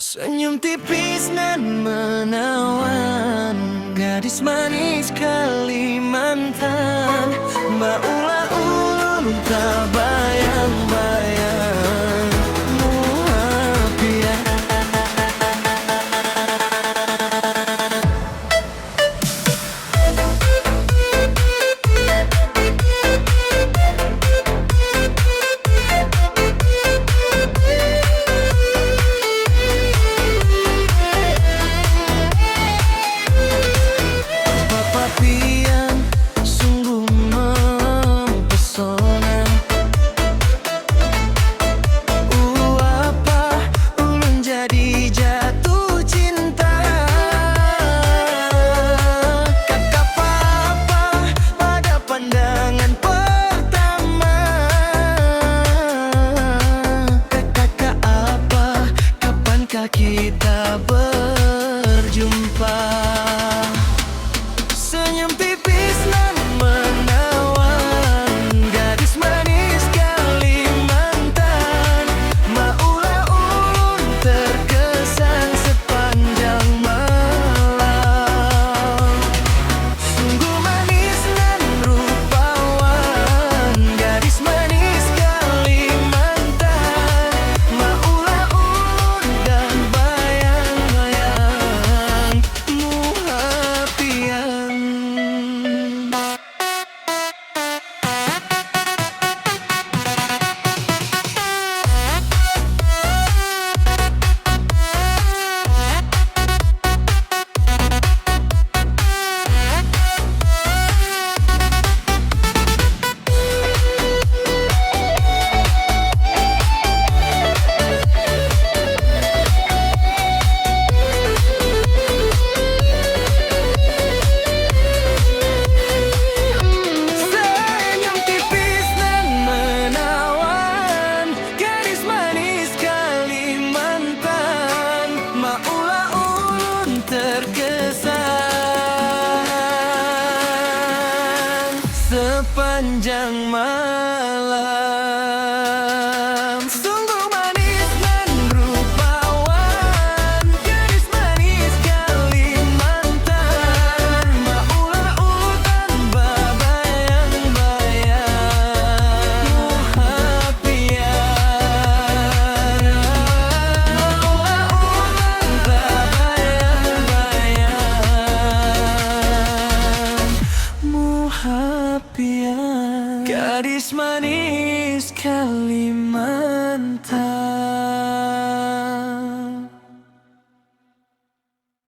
Senyum tipis nan menawan, gadis manis Kalimantan, Mbak Ula ulun tak bayang-bayang muapian. Papian sungguh mempesona, apa ulun jadi jatuh cinta. Kakak papa pada pandangan pertama, kakak apa kapankah kita berjumpa? Senyum tipis nan menawan, gadis manis Kalimantan, Mbak Ula ulun terkesan sepanjang malam. Sungguh manis nan rupawan, gadis manis Kalimantan, Mbak Ula ulun dan bayang-bayang muapian. Senyum tipis nan menawan, gadis manis Kalimantan, Mbak Ula ulun terkesan sepanjang malam.